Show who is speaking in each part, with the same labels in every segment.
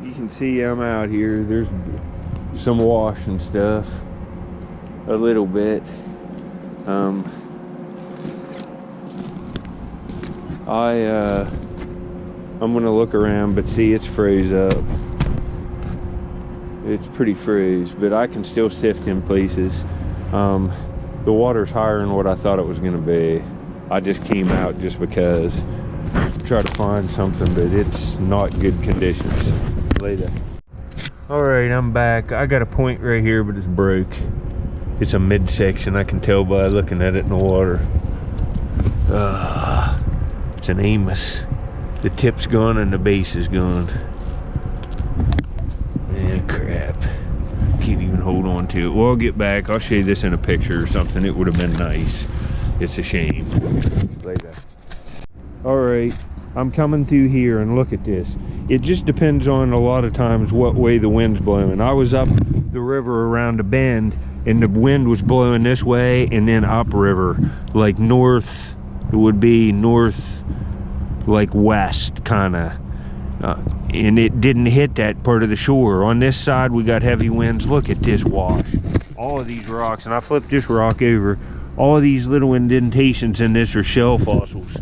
Speaker 1: You can see I'm out here. There's some wash and stuff. A little bit. I'm gonna look around, but see, it's froze up. It's pretty froze, but I can still sift in places. The water's higher than what I thought it was gonna be. I just came out just because, try to find something, but it's not good conditions. Later. All right, I'm back. I got a point right here, but it's broke. It's a midsection. I can tell by looking at it in the water. It's an Amos. The tip's gone and the base is gone. Man, crap. Can't even hold on to it. Well, I'll get back. I'll show you this in a picture or something. It would have been nice. It's a shame. Later. All right, I'm coming through here and look at this. It just depends on a lot of times what way the wind's blowing. I was up the river around a bend and the wind was blowing this way and then upriver, like north. It would be north, like west, kind of. And it didn't hit that part of the shore. On this side, we got heavy winds. Look at this wash. All of these rocks, and I flipped this rock over. All of these little indentations in this are shell fossils.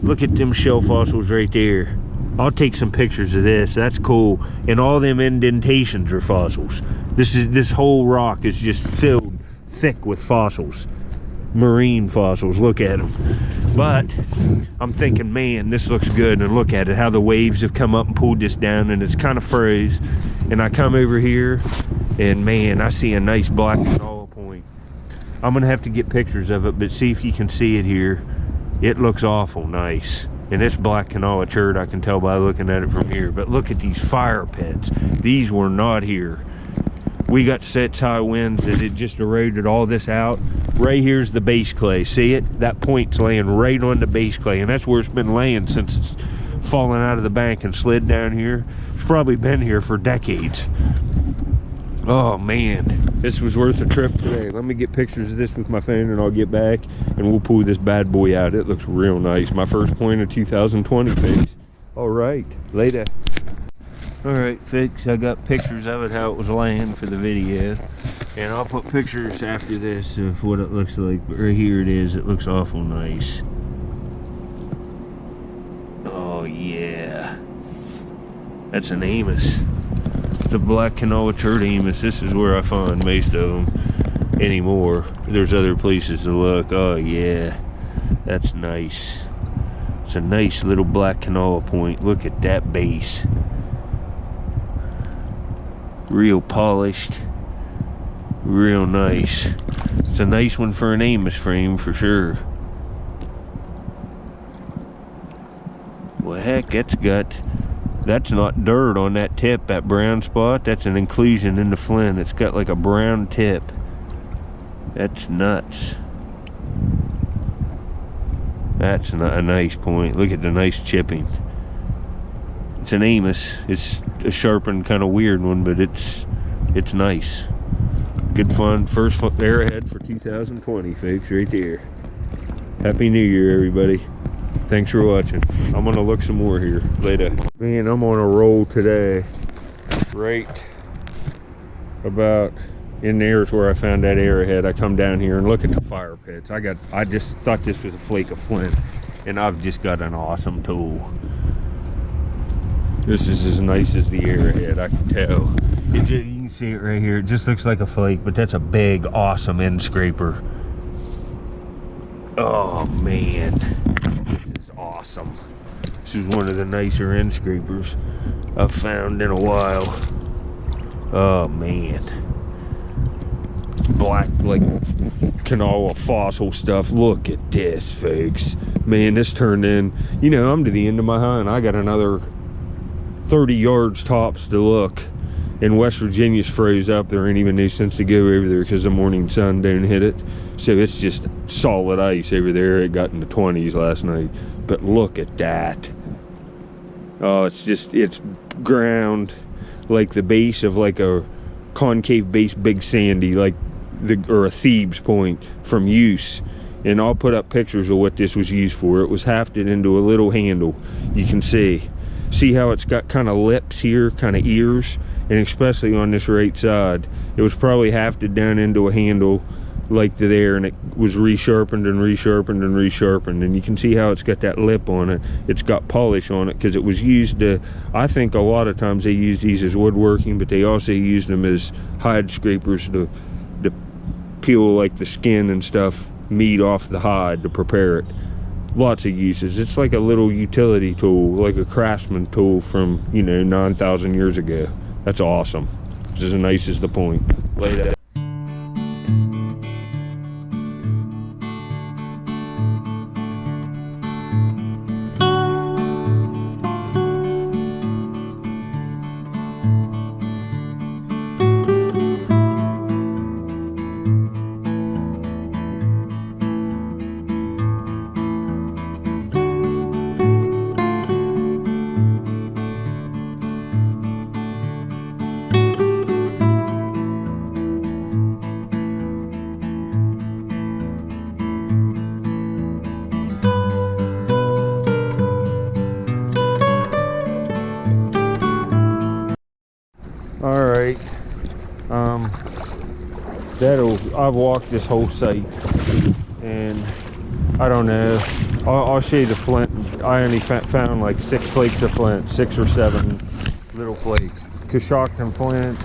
Speaker 1: Look at them shell fossils right there. I'll take some pictures of this. That's cool. And all them indentations are fossils. This whole rock is just filled thick with fossils. Marine fossils. Look at them. But I'm thinking, man, this looks good. And look at it, how the waves have come up and pulled this down, and it's kind of froze. And I come over here, and man, I see a nice black canola point. I'm gonna have to get pictures of it, but see if you can see it here. It looks awful nice. And this black canola chert, I can tell by looking at it from here. But look at these fire pits. These were not here. We got such high winds that it just eroded all this out. Right here's the base clay. See it? That point's laying right on the base clay, and that's where it's been laying since it's fallen out of the bank and slid down here. It's probably been here for decades. Oh man, this was worth a trip today. Let me get pictures of this with my phone and I'll get back and we'll pull this bad boy out. It looks real nice. My first point of 2020, folks. All right, later. All right, folks, I got pictures of it, how it was laying for the video. And I'll put pictures after this of what it looks like. But right here it is. It looks awful nice. Oh yeah. That's an Amos. The black canola chert Amos. This is where I find most of them anymore. There's other places to look. Oh yeah, that's nice. It's a nice little black canola point. Look at that base. Real polished, real nice. It's a nice one for an Amos frame for sure. Well heck, that's not dirt on that tip, that brown spot. That's an inclusion in the flint. It's got like a brown tip. That's nuts. That's not a nice point. Look at the nice chipping. It's an Amos. It's a sharpened kind of weird one, but it's nice. Good fun. First Arrowhead for 2020, folks, right there. Happy New Year, everybody. Thanks for watching. I'm gonna look some more here later. Man, I'm on a roll today. Right about in there is where I found that Arrowhead. I come down here and look at the fire pits. I just thought this was a flake of flint, and I've just got an awesome tool. This is as nice as the Arrowhead, I can tell. You can see it right here. It just looks like a flake, but that's a big, awesome end scraper. Oh man, this is awesome. This is one of the nicer end scrapers I've found in a while. Oh man. Black, like canola fossil stuff. Look at this, folks. Man, this turned in, you know, I'm to the end of my hunt. I got another 30 yards tops to look. And West Virginia's froze up. There ain't even no sense to go over there because the morning sun don't hit it. So it's just solid ice over there. It got in the 20s last night. But look at that. Oh, it's ground like the base of like a concave base Big Sandy, like or a Thebes point from use. And I'll put up pictures of what this was used for. It was hafted into a little handle. You can see See how it's got kind of lips here, kind of ears, and especially on this right side. It was probably hafted down into a handle like there, and it was resharpened and resharpened and resharpened, and you can see how it's got that lip on it. It's got polish on it because it was used to, I think a lot of times they use these as woodworking, but they also used them as hide scrapers to peel like the skin and stuff, meat off the hide to prepare it. Lots of uses. It's like a little utility tool, like a craftsman tool from, you know, 9,000 years ago. That's awesome. It's as nice as the point. Lay that. All right, I've walked this whole site, and I don't know, I'll show you the flint. I only found like 6 flakes of flint, 6 or 7 little flakes, Coshocton flint,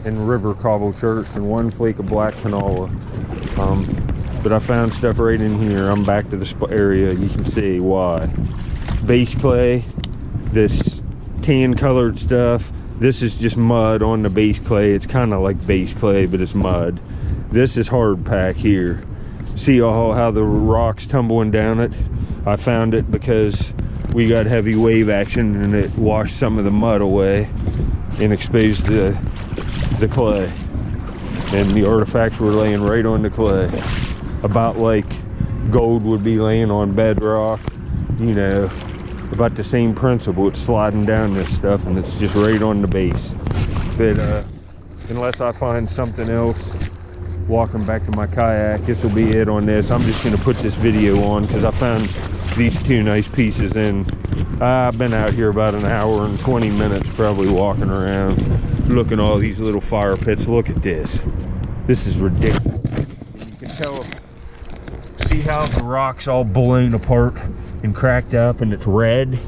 Speaker 1: and river cobble church, and 1 flake of black canola. But I found stuff right in here. I'm back to the area. You can see why. Base clay, this tan colored stuff. This is just mud on the base clay. It's kind of like base clay, but it's mud. This is hard pack here. See how the rock's tumbling down it? I found it because we got heavy wave action and it washed some of the mud away and exposed the clay. And the artifacts were laying right on the clay. About like gold would be laying on bedrock, you know. About the same principle. It's sliding down this stuff and it's just right on the base. But unless I find something else, walking back to my kayak, this will be it on this. I'm just going to put this video on because I found these 2 nice pieces, and I've been out here about an hour and 20 minutes probably walking around looking at all these little fire pits. Look at this. This is ridiculous. And you can tell, see how the rock's all blown apart and cracked up and it's red.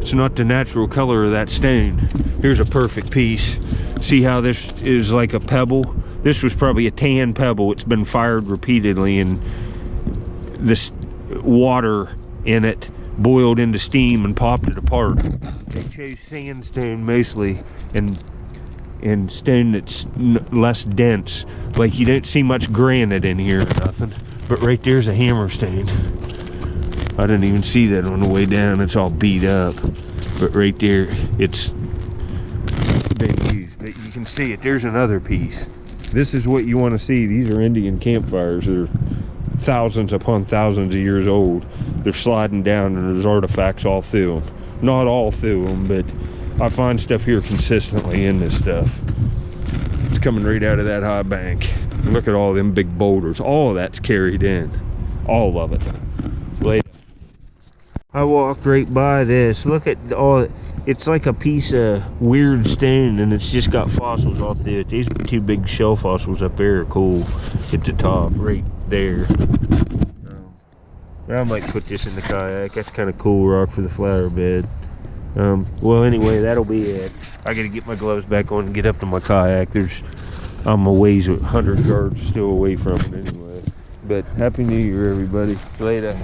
Speaker 1: It's not the natural color of that stone. Here's a perfect piece. See how this is like a pebble? This was probably a tan pebble. It's been fired repeatedly and this water in it boiled into steam and popped it apart. They chose sandstone mostly and stone that's less dense. Like you don't see much granite in here or nothing. But right there's a hammerstone. I didn't even see that on the way down. It's all beat up. But right there, it's been used. But you can see it. There's another piece. This is what you want to see. These are Indian campfires. They're thousands upon thousands of years old. They're sliding down and there's artifacts all through them. Not all through them, but I find stuff here consistently in this stuff. It's coming right out of that high bank. Look at all them big boulders. All of that's carried in. All of it. Later. I walked right by this. Look at all. It's like a piece of weird stone and it's just got fossils all through it. These 2 big shell fossils up there are cool at the top right there. I might put this in the kayak. That's kind of cool rock for the flower bed. Well, anyway, that'll be it. I gotta get my gloves back on and get up to my kayak. I'm a ways 100 yards still away from it anyway. But Happy New Year, everybody. Later.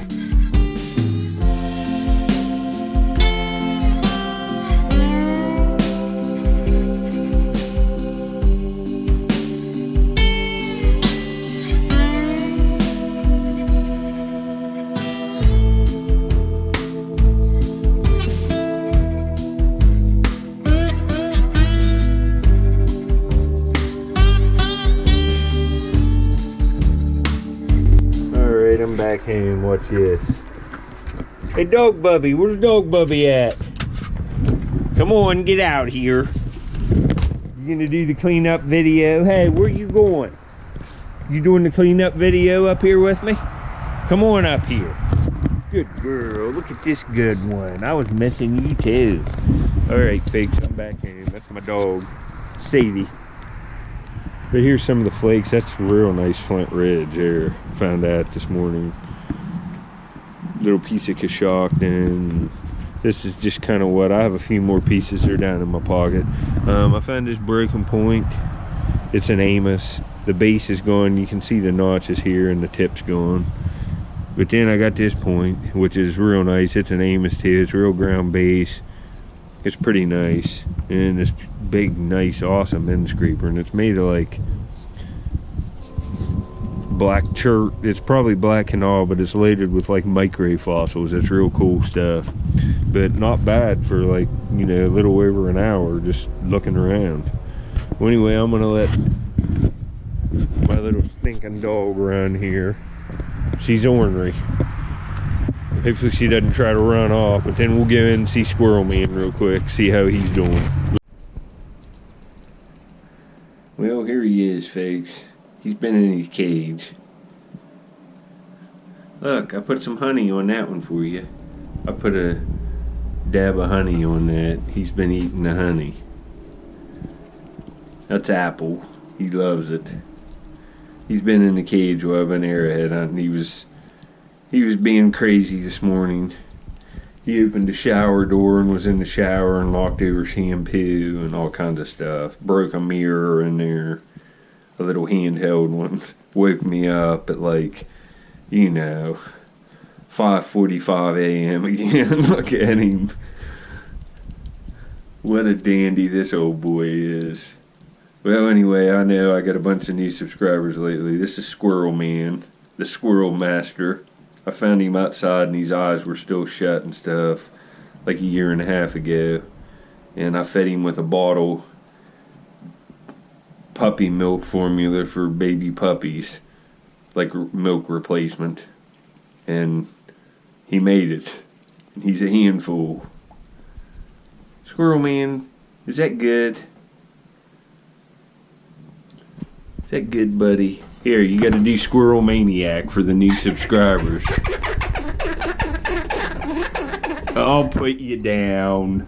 Speaker 1: I'm back home. Watch this. Hey, Dog Bubby, where's Dog Bubby at? Come on, get out here. You gonna do the cleanup video? Hey, where you going? You doing the cleanup video up here with me? Come on up here. Good girl. Look at this good one. I was missing you too. Alright, folks, I'm back home. That's my dog, Sadie. But here's some of the flakes. That's real nice Flint Ridge there. Found that this morning. Little piece of Coshocton. This is just kind of what I have. A few more pieces are down in my pocket. I found this broken point. It's an Amos. The base is gone. You can see the notches here and the tip's gone. But then I got this point, which is real nice. It's an Amos too. It's real ground base. It's pretty nice. And this big, nice, awesome end scraper. And it's made of like black chert. It's probably black and all, but it's laden with like micro fossils. It's real cool stuff. But not bad for like, you know, a little over an hour just looking around. Well, anyway, I'm going to let my little stinking dog run here. She's ornery. Hopefully she doesn't try to run off, but then we'll go in and see Squirrel Man real quick, see how he's doing. Well, here he is, folks. He's been in his cage. Look, I put some honey on that one for you. I put a dab of honey on that. He's been eating the honey. That's Apple. He loves it. He's been in the cage while I've been Arrowhead hunting. He was being crazy this morning. He opened the shower door and was in the shower and knocked over shampoo and all kinds of stuff. Broke a mirror in there. A little handheld one. Woke me up at like, you know, 5:45 a.m. again. Look at him. What a dandy this old boy is. Well, anyway, I know I got a bunch of new subscribers lately. This is Squirrel Man, the Squirrel Master. I found him outside and his eyes were still shut and stuff, like a year and a half ago. And I fed him with a bottle puppy milk formula for baby puppies, like milk replacement. And he made it. He's a handful. Squirrel Man, is that good? Is that good, buddy? Here, you got to do Squirrel Maniac for the new subscribers. I'll put you down.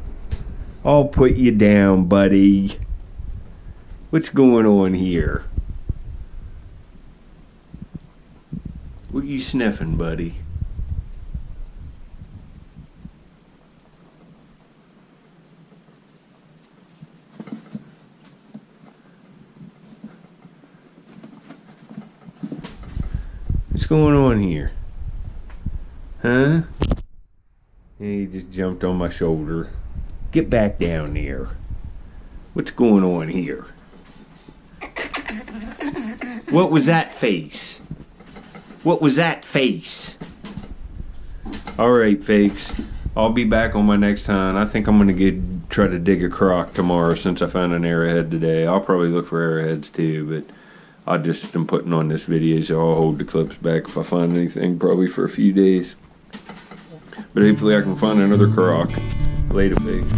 Speaker 1: I'll put you down, buddy. What's going on here? What are you sniffing, buddy? What's going on here? Huh? He just jumped on my shoulder. Get back down there. What's going on here? What was that face? What was that face? Alright, folks. I'll be back on my next hunt. I think I'm going to try to dig a crock tomorrow since I found an arrowhead today. I'll probably look for arrowheads too, but I just am putting on this video, so I'll hold the clips back if I find anything, probably for a few days. But hopefully I can find another crock. Later, folks.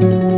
Speaker 1: Bye.